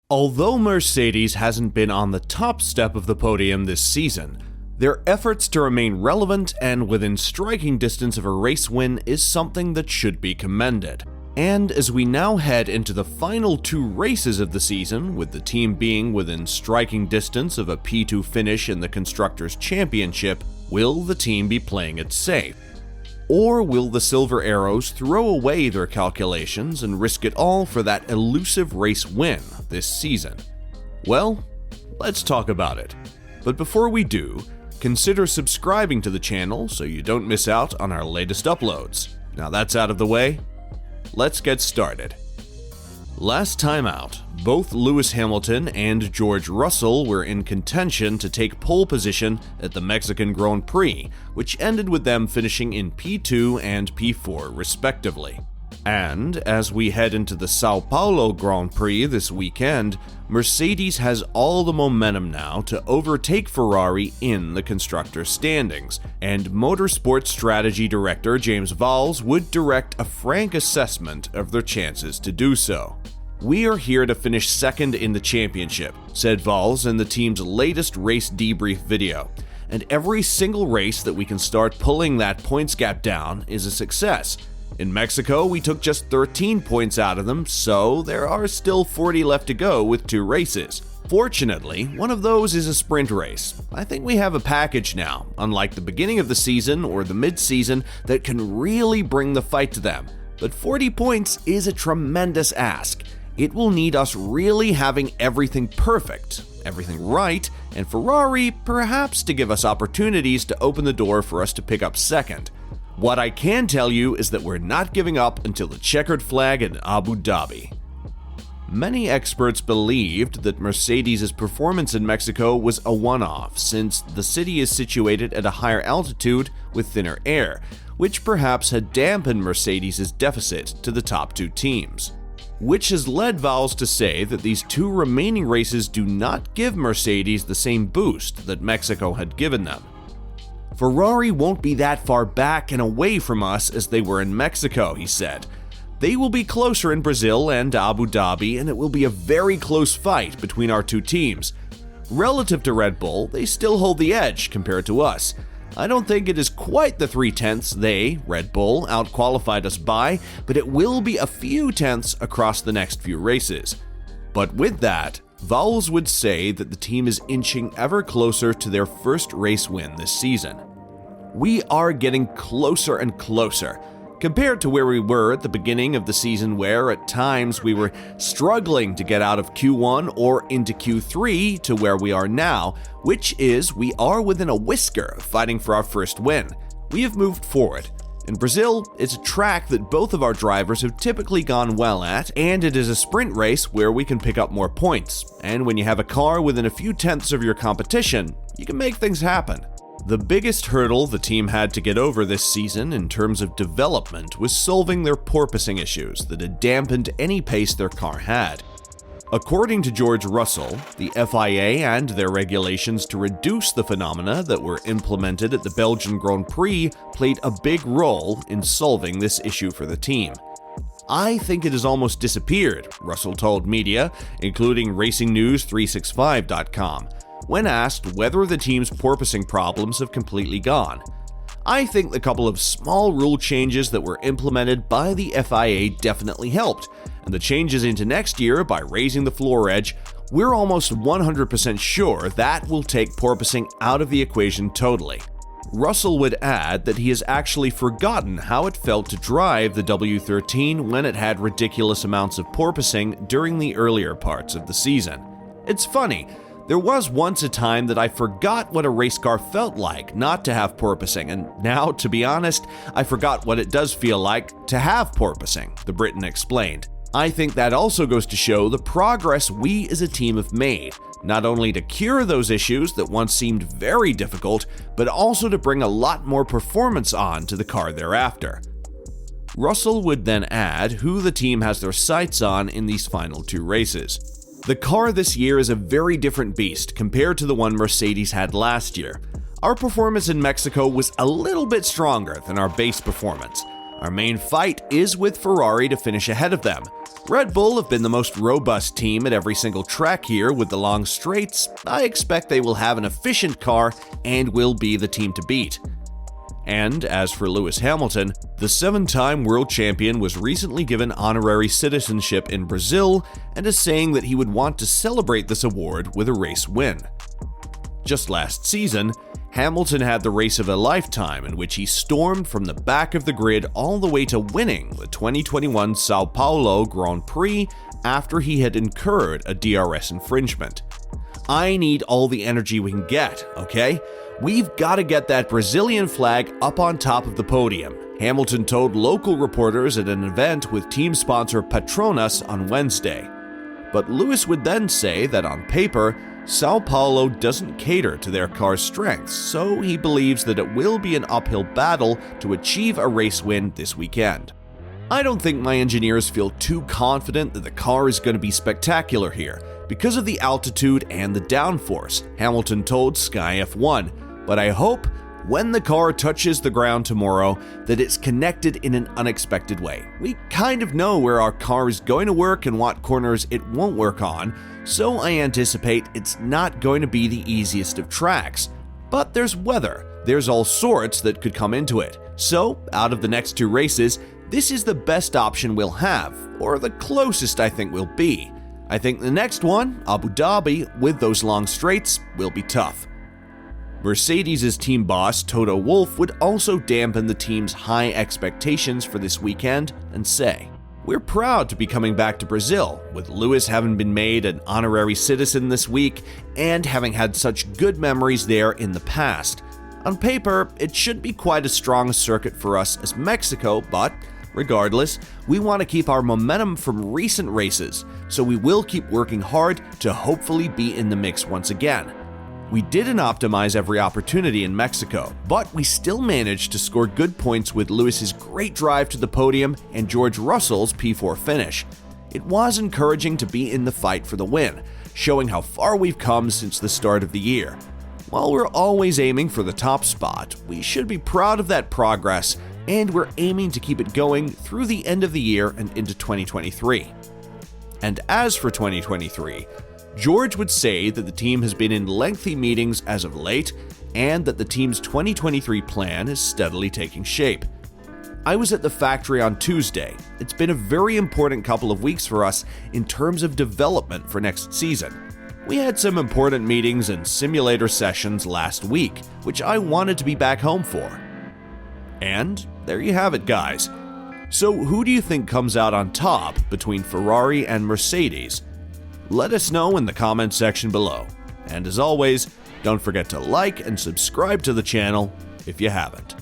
Although Mercedes hasn't been on the top step of the podium this season, their efforts to remain relevant and within striking distance of a race win is something that should be commended. And as we now head into the final two races of the season, with the team being within striking distance of a P2 finish in the Constructors' Championship, will the team be playing it safe? Or will the Silver Arrows throw away their calculations and risk it all for that elusive race win this season? Well, let's talk about it. But before we do, consider subscribing to the channel so you don't miss out on our latest uploads. Now that's out of the way, let's get started. Last time out, both Lewis Hamilton and George Russell were in contention to take pole position at the Mexican Grand Prix, which ended with them finishing in P2 and P4 respectively. And as we head into the Sao Paulo Grand Prix this weekend, Mercedes has all the momentum now to overtake Ferrari in the constructors' standings, and Motorsport Strategy Director James Vowles would direct a frank assessment of their chances to do so. "We are here to finish second in the championship," said Vowles in the team's latest race debrief video, "and every single race that we can start pulling that points gap down is a success. In Mexico, we took just 13 points out of them, so there are still 40 left to go with 2 races. Fortunately, one of those is a sprint race. I think we have a package now, unlike the beginning of the season or the mid-season, that can really bring the fight to them. But 40 points is a tremendous ask. It will need us really having everything perfect, everything right, and Ferrari perhaps to give us opportunities to open the door for us to pick up second. What I can tell you is that we're not giving up until the checkered flag in Abu Dhabi." Many experts believed that Mercedes' performance in Mexico was a one-off, since the city is situated at a higher altitude with thinner air, which perhaps had dampened Mercedes' deficit to the top 2 teams. Which has led Vowles to say that these 2 remaining races do not give Mercedes the same boost that Mexico had given them. "Ferrari won't be that far back and away from us as they were in Mexico," he said. "They will be closer in Brazil and Abu Dhabi, and it will be a very close fight between our 2 teams. Relative to Red Bull, they still hold the edge compared to us. I don't think it is quite the 3/10 they, Red Bull, outqualified us by, but it will be a few tenths across the next few races." But with that, Vowles would say that the team is inching ever closer to their first race win this season. "We are getting closer and closer, compared to where we were at the beginning of the season, where at times we were struggling to get out of Q1 or into Q3 to where we are now, which is we are within a whisker of fighting for our first win. We have moved forward. In Brazil, it's a track that both of our drivers have typically gone well at, and it is a sprint race where we can pick up more points. And when you have a car within a few tenths of your competition, you can make things happen." The biggest hurdle the team had to get over this season in terms of development was solving their porpoising issues that had dampened any pace their car had. According to George Russell, the FIA and their regulations to reduce the phenomena that were implemented at the Belgian Grand Prix played a big role in solving this issue for the team. "I think it has almost disappeared," Russell told media, including RacingNews365.com, when asked whether the team's porpoising problems have completely gone. "I think the couple of small rule changes that were implemented by the FIA definitely helped, and the changes into next year by raising the floor edge, we're almost 100% sure that will take porpoising out of the equation totally." Russell would add that he has actually forgotten how it felt to drive the W13 when it had ridiculous amounts of porpoising during the earlier parts of the season. "It's funny. There was once a time that I forgot what a race car felt like not to have porpoising, and now, to be honest, I forgot what it does feel like to have porpoising," the Briton explained. "I think that also goes to show the progress we as a team have made, not only to cure those issues that once seemed very difficult, but also to bring a lot more performance on to the car thereafter." Russell would then add who the team has their sights on in these final 2 races. "The car this year is a very different beast compared to the one Mercedes had last year. Our performance in Mexico was a little bit stronger than our base performance. Our main fight is with Ferrari to finish ahead of them. Red Bull have been the most robust team at every single track here with the long straights. I expect they will have an efficient car and will be the team to beat. And as for Lewis Hamilton, the 7-time world champion was recently given honorary citizenship in Brazil and is saying that he would want to celebrate this award with a race win. Just last season, Hamilton had the race of a lifetime in which he stormed from the back of the grid all the way to winning the 2021 Sao Paulo Grand Prix after he had incurred a DRS infringement. I need all the energy we can get, okay? We've got to get that Brazilian flag up on top of the podium, Hamilton told local reporters at an event with team sponsor Petronas on Wednesday. But Lewis would then say that on paper, Sao Paulo doesn't cater to their car's strengths, so he believes that it will be an uphill battle to achieve a race win this weekend. I don't think my engineers feel too confident that the car is going to be spectacular here because of the altitude and the downforce, Hamilton told Sky F1, but I hope when the car touches the ground tomorrow that it's connected in an unexpected way. We kind of know where our car is going to work and what corners it won't work on, so I anticipate it's not going to be the easiest of tracks. But there's weather, there's all sorts that could come into it. So, out of the next 2 races, this is the best option we'll have, or the closest I think we'll be. I think the next one, Abu Dhabi, with those long straights, will be tough. Mercedes' team boss Toto Wolff would also dampen the team's high expectations for this weekend and say, "We're proud to be coming back to Brazil, with Lewis having been made an honorary citizen this week and having had such good memories there in the past. On paper, it should be quite a strong circuit for us as Mexico, but regardless, we want to keep our momentum from recent races, so we will keep working hard to hopefully be in the mix once again. We didn't optimize every opportunity in Mexico, but we still managed to score good points with Lewis's great drive to the podium and George Russell's P4 finish. It was encouraging to be in the fight for the win, showing how far we've come since the start of the year. While we're always aiming for the top spot, we should be proud of that progress, and we're aiming to keep it going through the end of the year and into 2023. And as for 2023, George would say that the team has been in lengthy meetings as of late, and that the team's 2023 plan is steadily taking shape. I was at the factory on Tuesday. It's been a very important couple of weeks for us in terms of development for next season. We had some important meetings and simulator sessions last week, which I wanted to be back home for." And there you have it, guys. So who do you think comes out on top between Ferrari and Mercedes? Let us know in the comments section below. And as always, don't forget to like and subscribe to the channel if you haven't.